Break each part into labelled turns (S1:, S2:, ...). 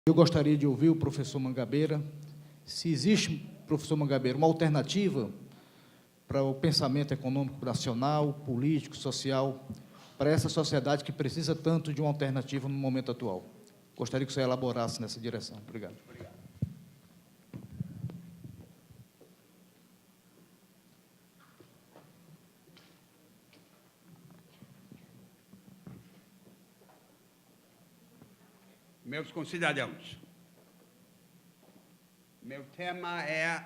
S1: Eu gostaria de ouvir o professor Mangabeira, se existe, professor Mangabeira, uma alternativa para o pensamento econômico nacional, político, social, para essa sociedade que precisa tanto de uma alternativa no momento atual. Gostaria que você elaborasse nessa direção. Obrigado.
S2: Meus concidadãos, meu tema é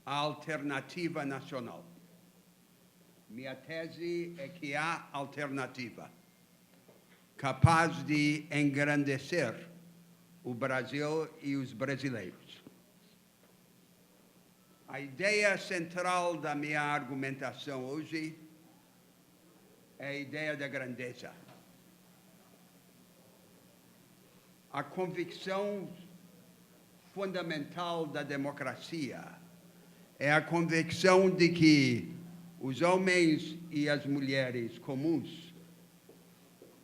S2: a alternativa nacional. Minha tese é que há alternativa capaz de engrandecer o Brasil e os brasileiros. A ideia central da minha argumentação hoje é a ideia da grandeza. A convicção fundamental da democracia é a convicção de que os homens e as mulheres comuns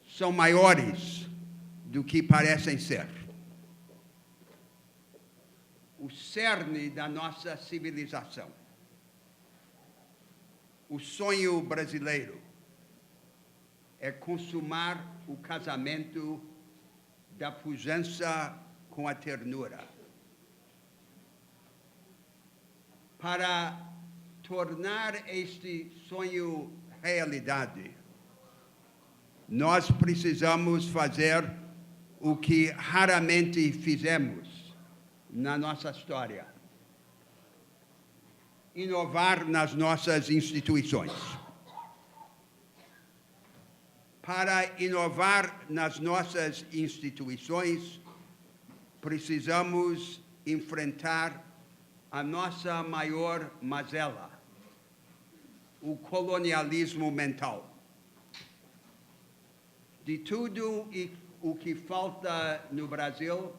S2: são maiores do que parecem ser. O cerne da nossa civilização, o sonho brasileiro, é consumar o casamento da pujança com a ternura. Para tornar este sonho realidade, nós precisamos fazer o que raramente fizemos na nossa história: inovar nas nossas instituições. Para inovar nas nossas instituições, precisamos enfrentar a nossa maior mazela, o colonialismo mental. De tudo o que falta no Brasil,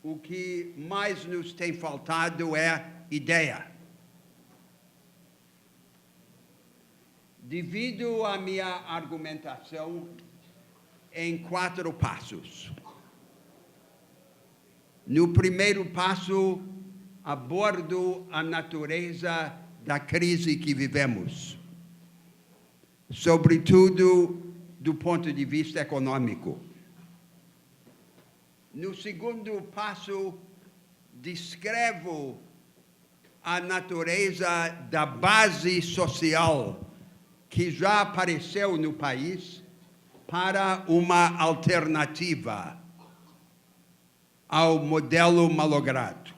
S2: o que mais nos tem faltado é ideia. Divido a minha argumentação em 4 passos. No primeiro passo, abordo a natureza da crise que vivemos, sobretudo do ponto de vista econômico. No segundo passo, descrevo a natureza da base social que já apareceu no país para uma alternativa ao modelo malogrado.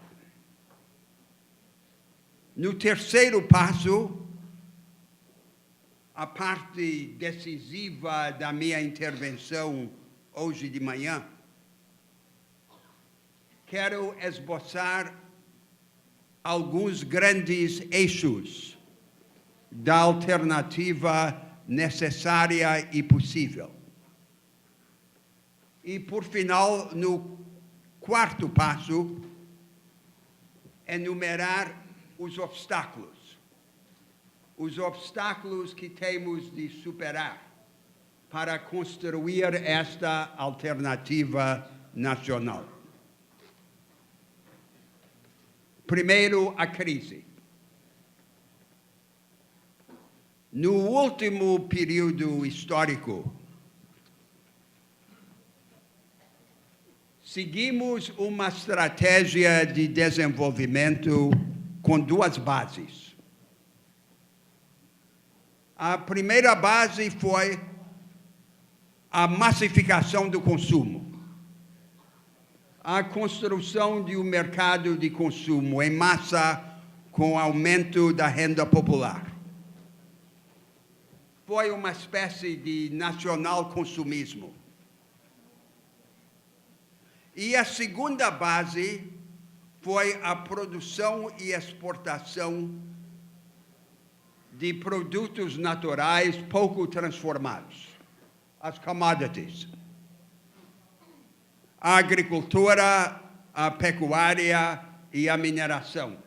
S2: No terceiro passo, a parte decisiva da minha intervenção hoje de manhã, quero esboçar alguns grandes eixos da alternativa necessária e possível. E, por final, no quarto passo, enumerar os obstáculos que temos de superar para construir esta alternativa nacional. Primeiro, a crise. No último período histórico, seguimos uma estratégia de desenvolvimento com 2 bases. A primeira base foi a massificação do consumo, a construção de um mercado de consumo em massa com o aumento da renda popular. Foi uma espécie de nacional consumismo. E a segunda base foi a produção e exportação de produtos naturais pouco transformados, as commodities. A agricultura, a pecuária e a mineração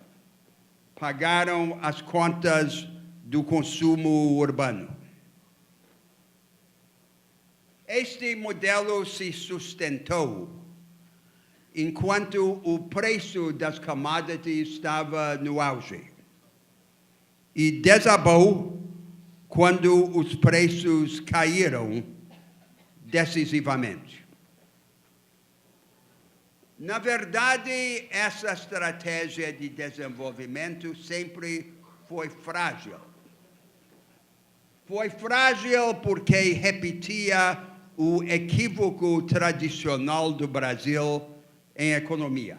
S2: pagaram as contas do consumo urbano. Este modelo se sustentou enquanto o preço das commodities estava no auge e desabou quando os preços caíram decisivamente. Na verdade, essa estratégia de desenvolvimento sempre foi frágil. Foi frágil porque repetia o equívoco tradicional do Brasil em economia,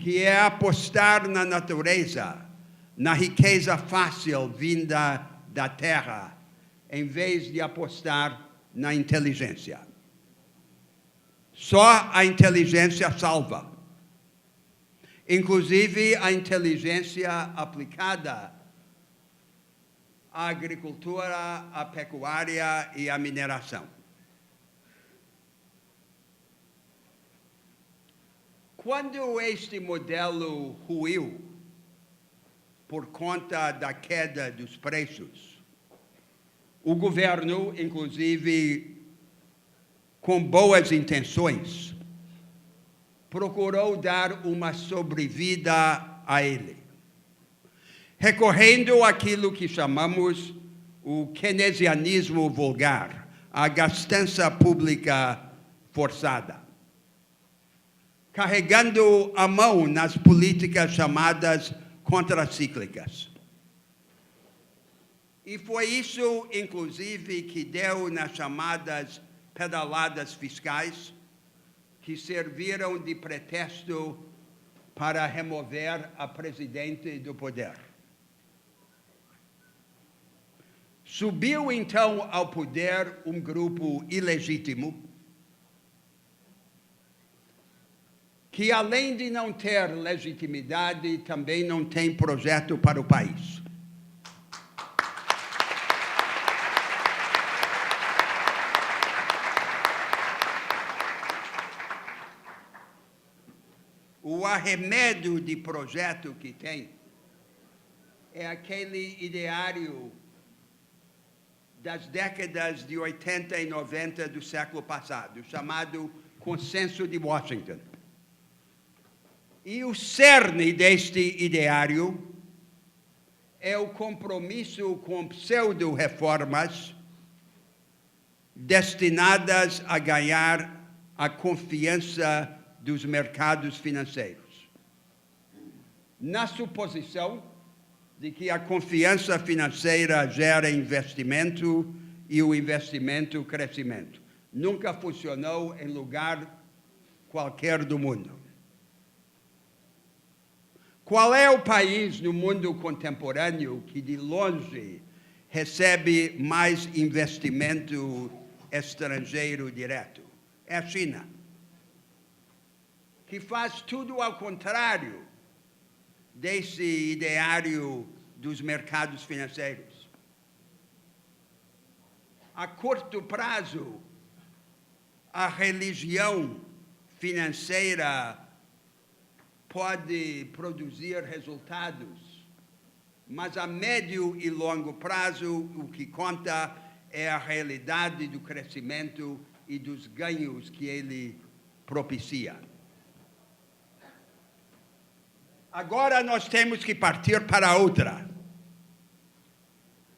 S2: que é apostar na natureza, na riqueza fácil vinda da terra, em vez de apostar na inteligência. Só a inteligência salva. Inclusive a inteligência aplicada à agricultura, à pecuária e à mineração. Quando este modelo ruiu por conta da queda dos preços, o governo, inclusive com boas intenções, procurou dar uma sobrevida a ele, recorrendo àquilo que chamamos o keynesianismo vulgar, a gastança pública forçada, carregando a mão nas políticas chamadas contracíclicas. E foi isso, inclusive, que deu nas chamadas pedaladas fiscais, que serviram de pretexto para remover a presidente do poder. Subiu, então, ao poder um grupo ilegítimo, que, além de não ter legitimidade, também não tem projeto para o país. O arremedo de projeto que tem é aquele ideário das décadas de 80 e 90 do século passado, chamado Consenso de Washington. E o cerne deste ideário é o compromisso com pseudo-reformas destinadas a ganhar a confiança dos mercados financeiros, na suposição de que a confiança financeira gera investimento e o investimento crescimento. Nunca funcionou em lugar qualquer do mundo. Qual é o país no mundo contemporâneo que, de longe, recebe mais investimento estrangeiro direto? É a China, que faz tudo ao contrário desse ideário dos mercados financeiros. A curto prazo, a religião financeira pode produzir resultados, mas a médio e longo prazo o que conta é a realidade do crescimento e dos ganhos que ele propicia. Agora nós temos que partir para outra.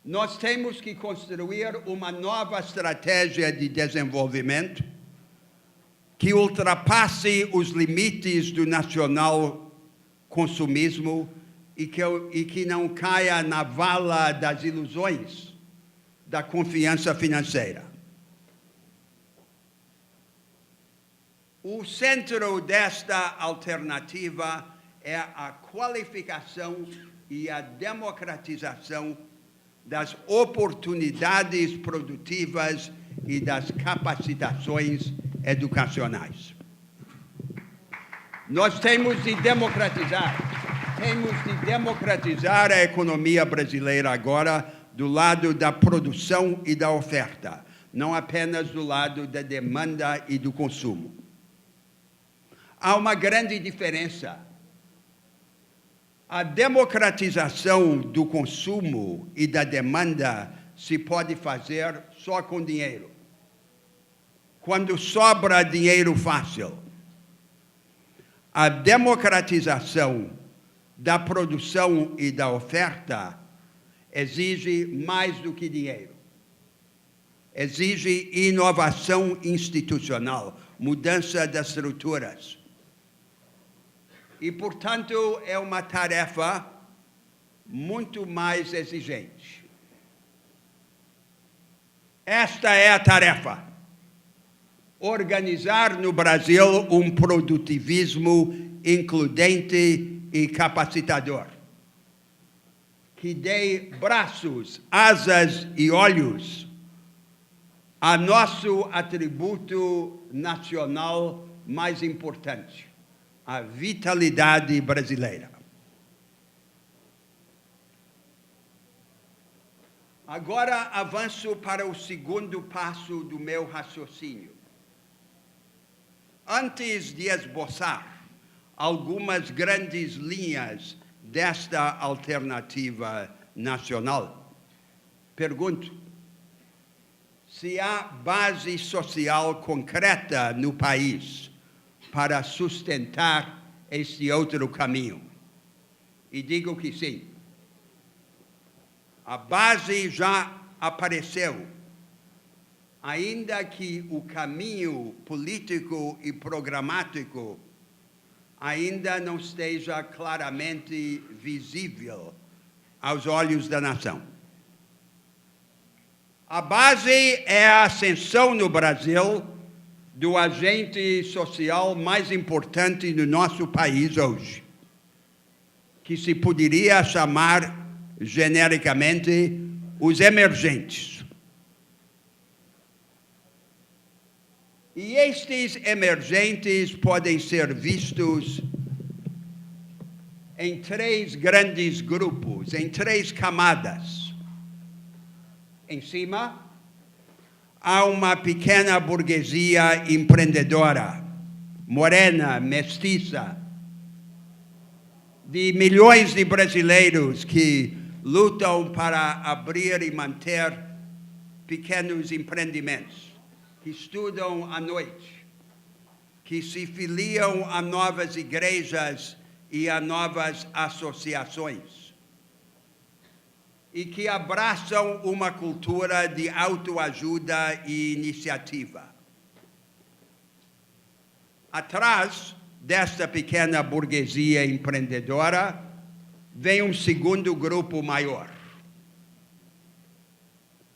S2: Nós temos que construir uma nova estratégia de desenvolvimento que ultrapasse os limites do nacional consumismo e que não caia na vala das ilusões da confiança financeira. O centro desta alternativa é a qualificação e a democratização das oportunidades produtivas e das capacitações educacionais. Nós temos de democratizar a economia brasileira agora do lado da produção e da oferta, não apenas do lado da demanda e do consumo. Há uma grande diferença. A democratização do consumo e da demanda se pode fazer só com dinheiro. Quando sobra dinheiro fácil, a democratização da produção e da oferta exige mais do que dinheiro. Exige inovação institucional, mudança das estruturas. E, portanto, é uma tarefa muito mais exigente. Esta é a tarefa: organizar no Brasil um produtivismo includente e capacitador, que dê braços, asas e olhos a nosso atributo nacional mais importante, a vitalidade brasileira. Agora avanço para o segundo passo do meu raciocínio. Antes de esboçar algumas grandes linhas desta alternativa nacional, pergunto se há base social concreta no país para sustentar este outro caminho. E digo que sim. A base já apareceu, ainda que o caminho político e programático ainda não esteja claramente visível aos olhos da nação. A base é a ascensão no Brasil do agente social mais importante do nosso país hoje, que se poderia chamar genericamente os emergentes. E estes emergentes podem ser vistos em três grandes grupos, em três camadas. Em cima, há uma pequena burguesia empreendedora, morena, mestiça, de milhões de brasileiros que lutam para abrir e manter pequenos empreendimentos, que estudam à noite, que se filiam a novas igrejas e a novas associações, e que abraçam uma cultura de autoajuda e iniciativa. Atrás desta pequena burguesia empreendedora vem um segundo grupo maior.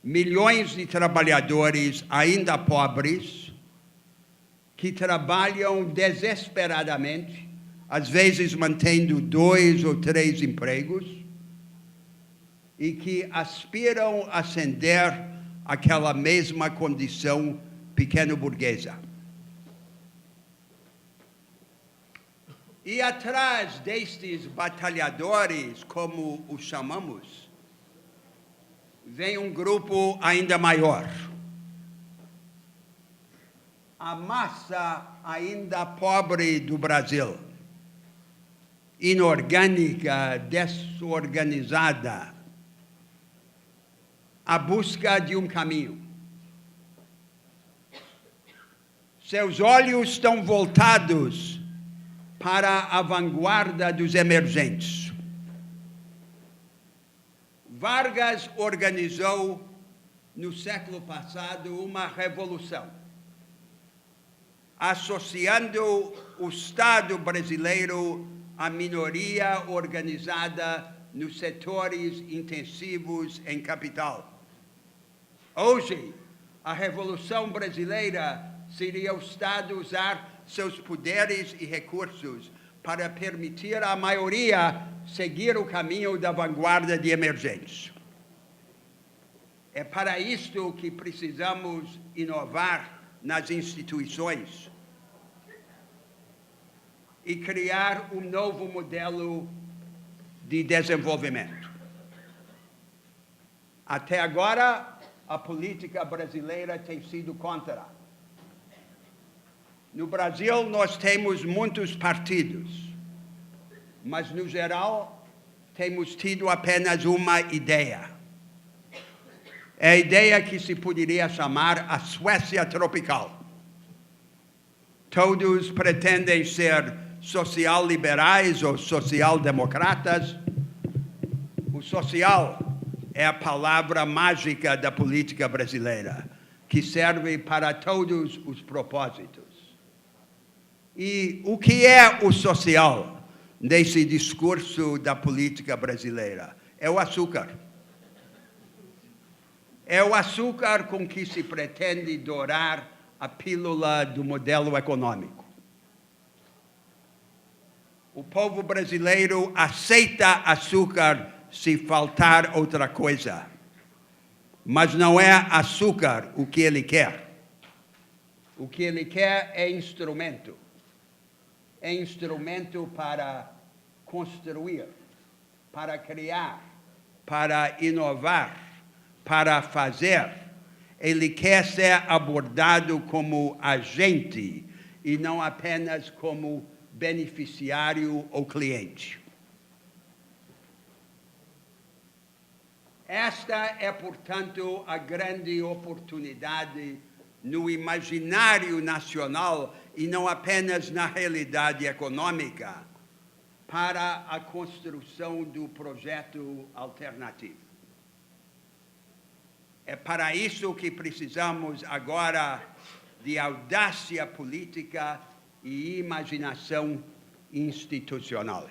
S2: Milhões de trabalhadores ainda pobres que trabalham desesperadamente, às vezes mantendo 2 ou 3 empregos, e que aspiram a ascender àquela mesma condição pequeno-burguesa. E atrás destes batalhadores, como os chamamos, vem um grupo ainda maior. A massa ainda pobre do Brasil, inorgânica, desorganizada, à busca de um caminho. Seus olhos estão voltados para a vanguarda dos emergentes. Vargas organizou, no século passado, uma revolução, associando o Estado brasileiro à minoria organizada nos setores intensivos em capital. Hoje, a Revolução Brasileira seria o Estado usar seus poderes e recursos para permitir à maioria seguir o caminho da vanguarda de emergentes. É para isto que precisamos inovar nas instituições e criar um novo modelo de desenvolvimento. Até agora, a política brasileira tem sido contra. No Brasil, nós temos muitos partidos, mas, no geral, temos tido apenas uma ideia. É a ideia que se poderia chamar a Suécia tropical. Todos pretendem ser social-liberais ou social-democratas. O social é a palavra mágica da política brasileira, que serve para todos os propósitos. E o que é o social nesse discurso da política brasileira? É o açúcar. É o açúcar com que se pretende dourar a pílula do modelo econômico. O povo brasileiro aceita açúcar se faltar outra coisa. Mas não é açúcar o que ele quer. O que ele quer é instrumento. É instrumento para construir, para criar, para inovar, para fazer. Ele quer ser abordado como agente e não apenas como beneficiário ou cliente. Esta é, portanto, a grande oportunidade no imaginário nacional e não apenas na realidade econômica para a construção do projeto alternativo. É para isso que precisamos agora de audácia política e imaginação institucional.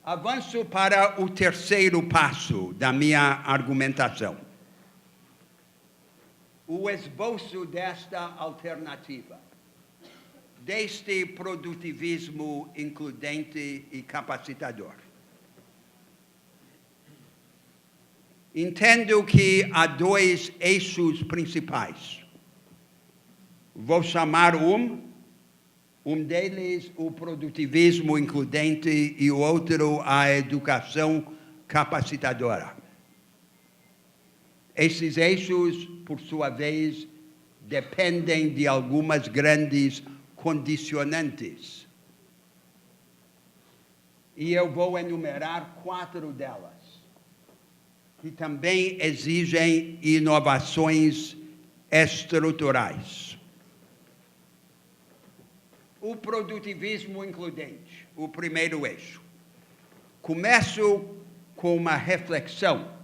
S2: Avanço para o terceiro passo da minha argumentação. O esboço desta alternativa, deste produtivismo includente e capacitador. Entendo que há dois eixos principais. Vou chamar um deles o produtivismo includente e o outro a educação capacitadora. Esses eixos, por sua vez, dependem de algumas grandes condicionantes. E eu vou enumerar 4 delas, que também exigem inovações estruturais. O produtivismo includente, o primeiro eixo. Começo com uma reflexão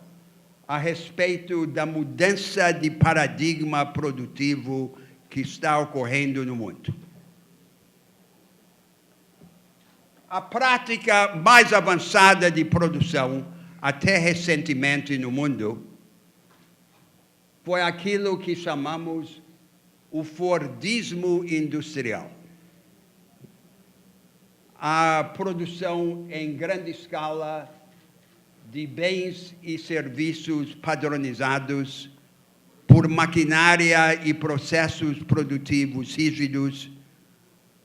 S2: a respeito da mudança de paradigma produtivo que está ocorrendo no mundo. A prática mais avançada de produção, até recentemente no mundo, foi aquilo que chamamos o Fordismo industrial. A produção em grande escala de bens e serviços padronizados por maquinária e processos produtivos rígidos,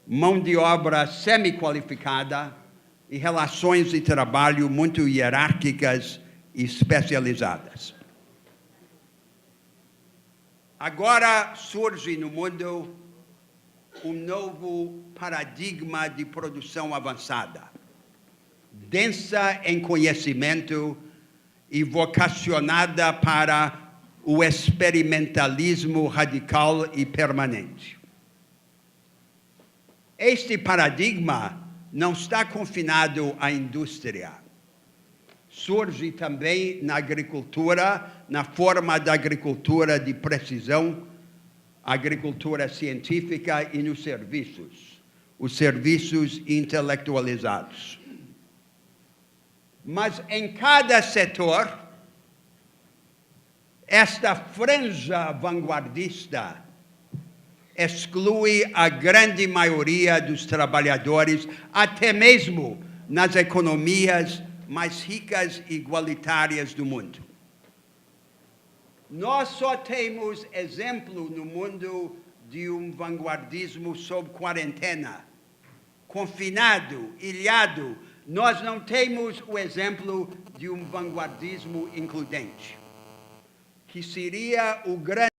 S2: mão de obra semi-qualificada e relações de trabalho muito hierárquicas e especializadas. Agora surge no mundo um novo paradigma de produção avançada, densa em conhecimento e vocacionada para o experimentalismo radical e permanente. Este paradigma não está confinado à indústria. Surge também na agricultura, na forma da agricultura de precisão, agricultura científica e nos serviços, os serviços intelectualizados. Mas em cada setor, esta franja vanguardista exclui a grande maioria dos trabalhadores, até mesmo nas economias mais ricas e igualitárias do mundo. Nós só temos exemplo no mundo de um vanguardismo sob quarentena, confinado, ilhado. Nós não temos o exemplo de um vanguardismo includente, que seria o grande